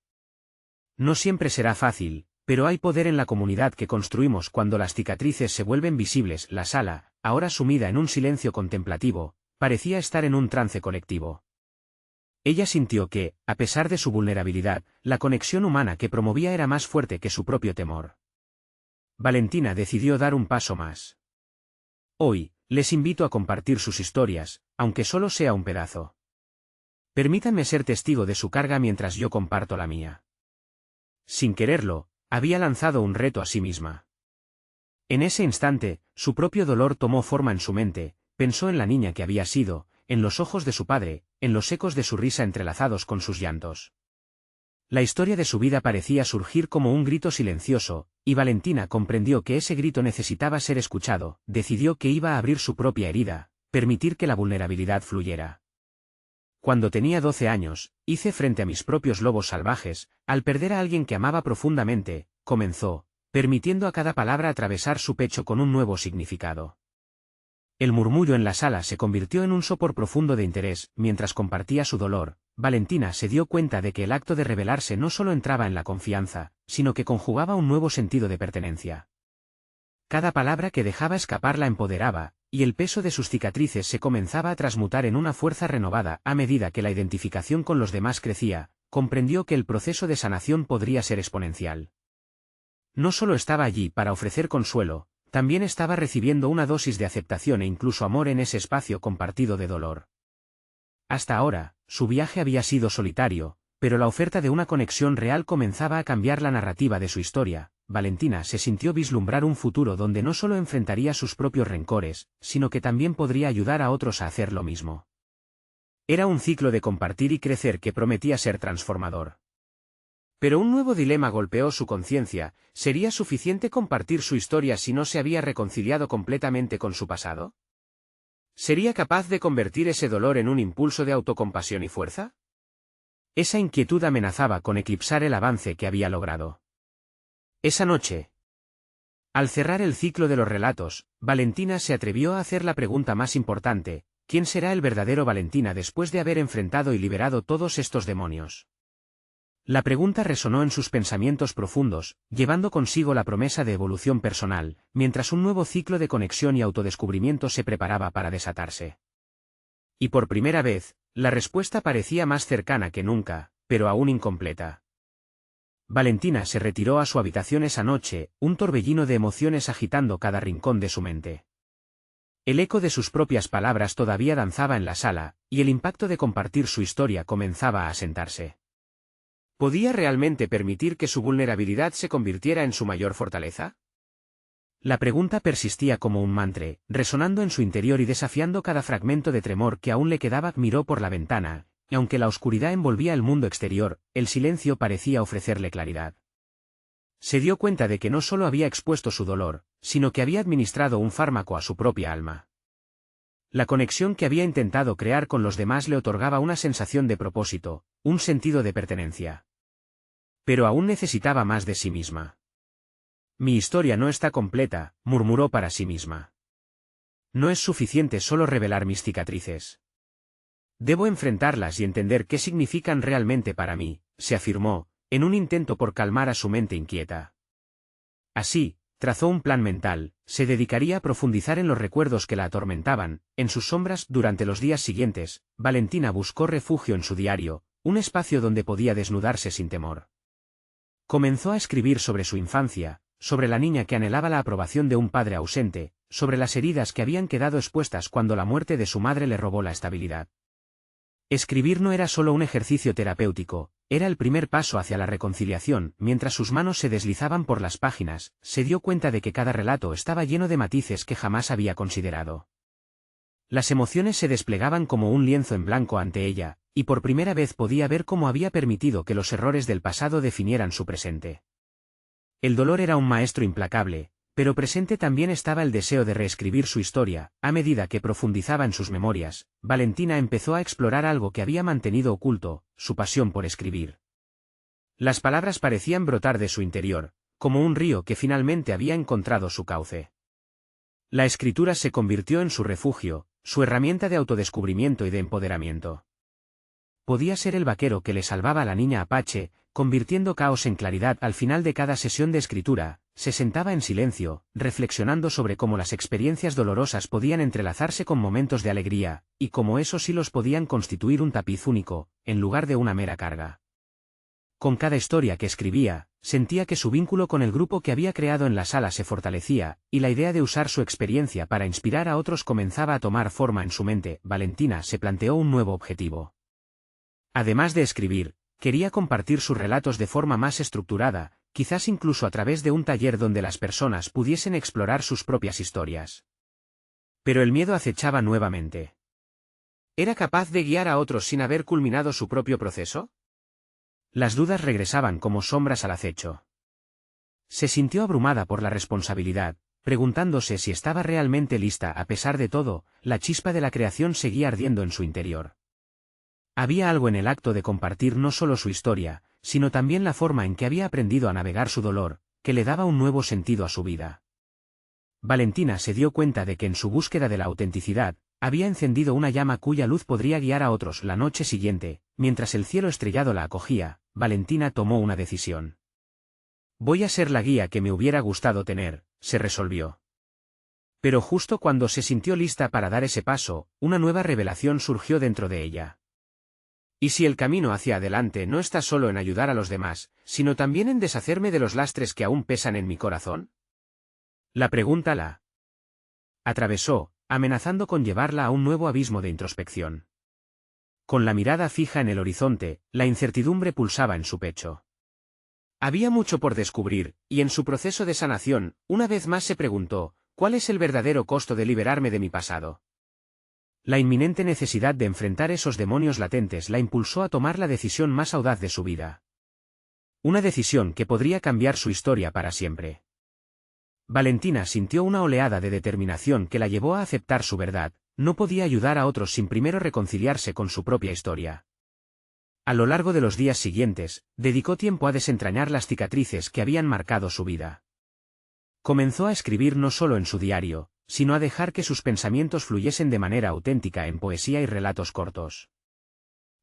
No siempre será fácil, pero hay poder en la comunidad que construimos cuando las cicatrices se vuelven visibles. La sala, ahora sumida en un silencio contemplativo, parecía estar en un trance colectivo. Ella sintió que, a pesar de su vulnerabilidad, la conexión humana que promovía era más fuerte que su propio temor. Valentina decidió dar un paso más. Hoy, les invito a compartir sus historias, aunque solo sea un pedazo. Permítanme ser testigo de su carga mientras yo comparto la mía. Sin quererlo, había lanzado un reto a sí misma. En ese instante, su propio dolor tomó forma en su mente, pensó en la niña que había sido, en los ojos de su padre, en los ecos de su risa entrelazados con sus llantos. La historia de su vida parecía surgir como un grito silencioso, y Valentina comprendió que ese grito necesitaba ser escuchado. Decidió que iba a abrir su propia herida, permitir que la vulnerabilidad fluyera. Cuando tenía 12 años, hice frente a mis propios lobos salvajes, al perder a alguien que amaba profundamente, comenzó, permitiendo a cada palabra atravesar su pecho con un nuevo significado. El murmullo en la sala se convirtió en un sopor profundo de interés. Mientras compartía su dolor, Valentina se dio cuenta de que el acto de revelarse no solo entraba en la confianza, sino que conjugaba un nuevo sentido de pertenencia. Cada palabra que dejaba escapar la empoderaba, y el peso de sus cicatrices se comenzaba a transmutar en una fuerza renovada. A medida que la identificación con los demás crecía, comprendió que el proceso de sanación podría ser exponencial. No solo estaba allí para ofrecer consuelo, también estaba recibiendo una dosis de aceptación e incluso amor en ese espacio compartido de dolor. Hasta ahora, su viaje había sido solitario, pero la oferta de una conexión real comenzaba a cambiar la narrativa de su historia. Valentina se sintió vislumbrar un futuro donde no solo enfrentaría sus propios rencores, sino que también podría ayudar a otros a hacer lo mismo. Era un ciclo de compartir y crecer que prometía ser transformador. Pero un nuevo dilema golpeó su conciencia. ¿Sería suficiente compartir su historia si no se había reconciliado completamente con su pasado? ¿Sería capaz de convertir ese dolor en un impulso de autocompasión y fuerza? Esa inquietud amenazaba con eclipsar el avance que había logrado. Esa noche, al cerrar el ciclo de los relatos, Valentina se atrevió a hacer la pregunta más importante: ¿quién será el verdadero Valentina después de haber enfrentado y liberado todos estos demonios? La pregunta resonó en sus pensamientos profundos, llevando consigo la promesa de evolución personal, mientras un nuevo ciclo de conexión y autodescubrimiento se preparaba para desatarse. Y por primera vez, la respuesta parecía más cercana que nunca, pero aún incompleta. Valentina se retiró a su habitación esa noche, un torbellino de emociones agitando cada rincón de su mente. El eco de sus propias palabras todavía danzaba en la sala, y el impacto de compartir su historia comenzaba a asentarse. ¿Podía realmente permitir que su vulnerabilidad se convirtiera en su mayor fortaleza? La pregunta persistía como un mantra, resonando en su interior y desafiando cada fragmento de tremor que aún le quedaba. Miró por la ventana, y aunque la oscuridad envolvía el mundo exterior, el silencio parecía ofrecerle claridad. Se dio cuenta de que no solo había expuesto su dolor, sino que había administrado un fármaco a su propia alma. La conexión que había intentado crear con los demás le otorgaba una sensación de propósito, un sentido de pertenencia. Pero aún necesitaba más de sí misma. Mi historia no está completa, murmuró para sí misma. No es suficiente solo revelar mis cicatrices. Debo enfrentarlas y entender qué significan realmente para mí, se afirmó, en un intento por calmar a su mente inquieta. Así, trazó un plan mental. Se dedicaría a profundizar en los recuerdos que la atormentaban. En sus sombras. Durante los días siguientes, Valentina buscó refugio en su diario, un espacio donde podía desnudarse sin temor. Comenzó a escribir sobre su infancia, sobre la niña que anhelaba la aprobación de un padre ausente, sobre las heridas que habían quedado expuestas cuando la muerte de su madre le robó la estabilidad. Escribir no era solo un ejercicio terapéutico, era el primer paso hacia la reconciliación. Mientras sus manos se deslizaban por las páginas, se dio cuenta de que cada relato estaba lleno de matices que jamás había considerado. Las emociones se desplegaban como un lienzo en blanco ante ella, y por primera vez podía ver cómo había permitido que los errores del pasado definieran su presente. El dolor era un maestro implacable, Pero presente también estaba el deseo de reescribir su historia. A medida que profundizaba en sus memorias, Valentina empezó a explorar algo que había mantenido oculto, su pasión por escribir. Las palabras parecían brotar de su interior, como un río que finalmente había encontrado su cauce. La escritura se convirtió en su refugio, su herramienta de autodescubrimiento y de empoderamiento. Podía ser el vaquero que le salvaba a la niña Apache, convirtiendo caos en claridad. Al final de cada sesión de escritura, se sentaba en silencio, reflexionando sobre cómo las experiencias dolorosas podían entrelazarse con momentos de alegría, y cómo esos hilos podían constituir un tapiz único, en lugar de una mera carga. Con cada historia que escribía, sentía que su vínculo con el grupo que había creado en la sala se fortalecía, y la idea de usar su experiencia para inspirar a otros comenzaba a tomar forma en su mente. Valentina se planteó un nuevo objetivo. Además de escribir, quería compartir sus relatos de forma más estructurada, quizás incluso a través de un taller donde las personas pudiesen explorar sus propias historias. Pero el miedo acechaba nuevamente. ¿Era capaz de guiar a otros sin haber culminado su propio proceso? Las dudas regresaban como sombras al acecho. Se sintió abrumada por la responsabilidad, preguntándose si estaba realmente lista. A pesar de todo, la chispa de la creación seguía ardiendo en su interior. Había algo en el acto de compartir no solo su historia, sino también la forma en que había aprendido a navegar su dolor, que le daba un nuevo sentido a su vida. Valentina se dio cuenta de que en su búsqueda de la autenticidad, había encendido una llama cuya luz podría guiar a otros. La noche siguiente, mientras el cielo estrellado la acogía, Valentina tomó una decisión. Voy a ser la guía que me hubiera gustado tener, se resolvió. Pero justo cuando se sintió lista para dar ese paso, una nueva revelación surgió dentro de ella. ¿Y si el camino hacia adelante no está solo en ayudar a los demás, sino también en deshacerme de los lastres que aún pesan en mi corazón? La pregunta la atravesó, amenazando con llevarla a un nuevo abismo de introspección. Con la mirada fija en el horizonte, la incertidumbre pulsaba en su pecho. Había mucho por descubrir, y en su proceso de sanación, una vez más se preguntó, ¿cuál es el verdadero costo de liberarme de mi pasado? La inminente necesidad de enfrentar esos demonios latentes la impulsó a tomar la decisión más audaz de su vida. Una decisión que podría cambiar su historia para siempre. Valentina sintió una oleada de determinación que la llevó a aceptar su verdad. No podía ayudar a otros sin primero reconciliarse con su propia historia. A lo largo de los días siguientes, dedicó tiempo a desentrañar las cicatrices que habían marcado su vida. Comenzó a escribir no solo en su diario, sino a dejar que sus pensamientos fluyesen de manera auténtica en poesía y relatos cortos.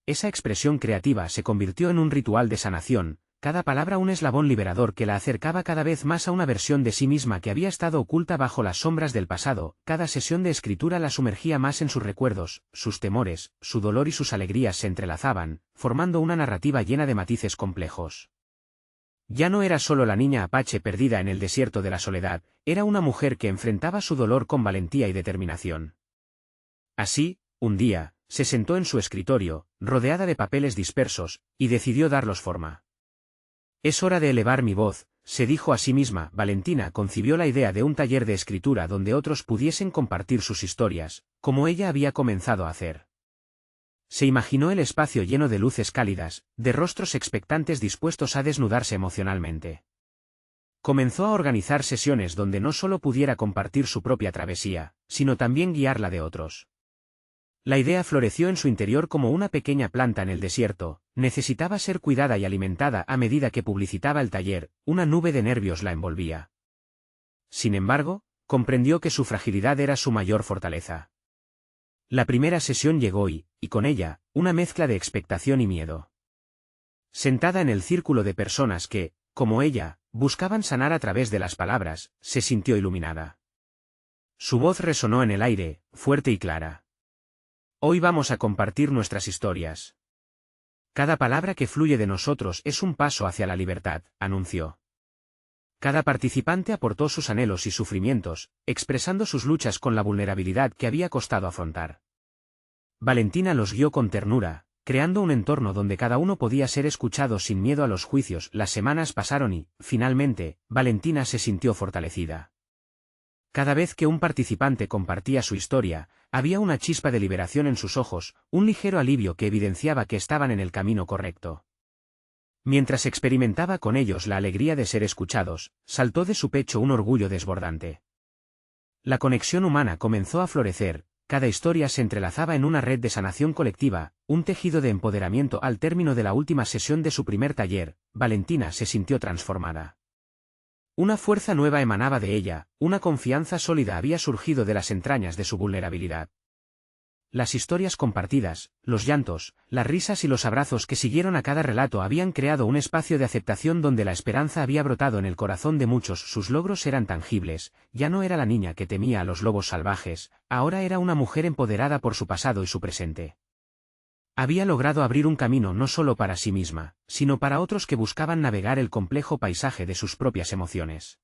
Esa expresión creativa se convirtió en un ritual de sanación, cada palabra un eslabón liberador que la acercaba cada vez más a una versión de sí misma que había estado oculta bajo las sombras del pasado. Cada sesión de escritura la sumergía más en sus recuerdos, sus temores, su dolor y sus alegrías se entrelazaban, formando una narrativa llena de matices complejos. Ya no era solo la niña Apache perdida en el desierto de la soledad, era una mujer que enfrentaba su dolor con valentía y determinación. Así, un día, se sentó en su escritorio, rodeada de papeles dispersos, y decidió darlos forma. Es hora de elevar mi voz, se dijo a sí misma. Valentina concibió la idea de un taller de escritura donde otros pudiesen compartir sus historias, como ella había comenzado a hacer. Se imaginó el espacio lleno de luces cálidas, de rostros expectantes dispuestos a desnudarse emocionalmente. Comenzó a organizar sesiones donde no solo pudiera compartir su propia travesía, sino también guiar la de otros. La idea floreció en su interior como una pequeña planta en el desierto, necesitaba ser cuidada y alimentada. A medida que publicitaba el taller, una nube de nervios la envolvía. Sin embargo, comprendió que su fragilidad era su mayor fortaleza. La primera sesión llegó y con ella, una mezcla de expectación y miedo. Sentada en el círculo de personas que, como ella, buscaban sanar a través de las palabras, se sintió iluminada. Su voz resonó en el aire, fuerte y clara. Hoy vamos a compartir nuestras historias. Cada palabra que fluye de nosotros es un paso hacia la libertad, anunció. Cada participante aportó sus anhelos y sufrimientos, expresando sus luchas con la vulnerabilidad que había costado afrontar. Valentina los guió con ternura, creando un entorno donde cada uno podía ser escuchado sin miedo a los juicios. Las semanas pasaron y, finalmente, Valentina se sintió fortalecida. Cada vez que un participante compartía su historia, había una chispa de liberación en sus ojos, un ligero alivio que evidenciaba que estaban en el camino correcto. Mientras experimentaba con ellos la alegría de ser escuchados, saltó de su pecho un orgullo desbordante. La conexión humana comenzó a florecer, cada historia se entrelazaba en una red de sanación colectiva, un tejido de empoderamiento. Al término de la última sesión de su primer taller, Valentina se sintió transformada. Una fuerza nueva emanaba de ella, una confianza sólida había surgido de las entrañas de su vulnerabilidad. Las historias compartidas, los llantos, las risas y los abrazos que siguieron a cada relato habían creado un espacio de aceptación donde la esperanza había brotado en el corazón de muchos. Sus logros eran tangibles, ya no era la niña que temía a los lobos salvajes, ahora era una mujer empoderada por su pasado y su presente. Había logrado abrir un camino no solo para sí misma, sino para otros que buscaban navegar el complejo paisaje de sus propias emociones.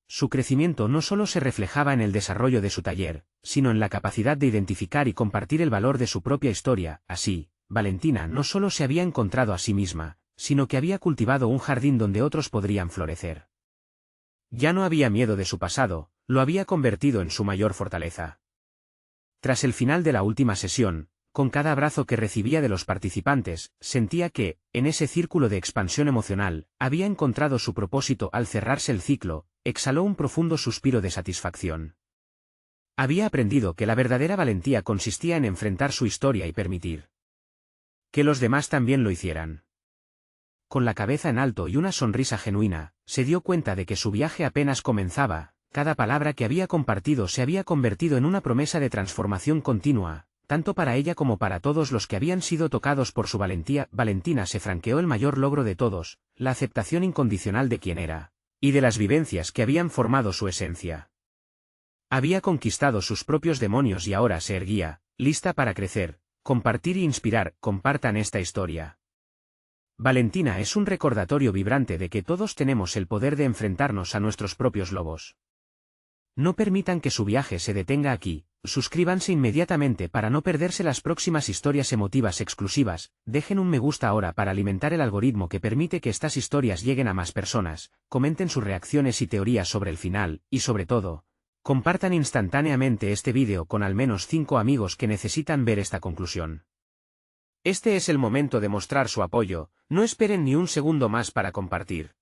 Su crecimiento no solo se reflejaba en el desarrollo de su taller, sino en la capacidad de identificar y compartir el valor de su propia historia. Así, Valentina no solo se había encontrado a sí misma, sino que había cultivado un jardín donde otros podrían florecer. Ya no había miedo de su pasado, lo había convertido en su mayor fortaleza. Tras el final de la última sesión, con cada abrazo que recibía de los participantes, sentía que, en ese círculo de expansión emocional, había encontrado su propósito. Al cerrarse el ciclo, exhaló un profundo suspiro de satisfacción. Había aprendido que la verdadera valentía consistía en enfrentar su historia y permitir que los demás también lo hicieran. Con la cabeza en alto y una sonrisa genuina, se dio cuenta de que su viaje apenas comenzaba. Cada palabra que había compartido se había convertido en una promesa de transformación continua, tanto para ella como para todos los que habían sido tocados por su valentía. Valentina se franqueó el mayor logro de todos, la aceptación incondicional de quien era, y de las vivencias que habían formado su esencia. Había conquistado sus propios demonios y ahora se erguía, lista para crecer, compartir y inspirar. Compartan esta historia. Valentina es un recordatorio vibrante de que todos tenemos el poder de enfrentarnos a nuestros propios lobos. No permitan que su viaje se detenga aquí. Suscríbanse inmediatamente para no perderse las próximas historias emotivas exclusivas. Dejen un me gusta ahora para alimentar el algoritmo que permite que estas historias lleguen a más personas. Comenten sus reacciones y teorías sobre el final, y sobre todo, compartan instantáneamente este vídeo con al menos 5 amigos que necesitan ver esta conclusión. Este es el momento de mostrar su apoyo, no esperen ni un segundo más para compartir.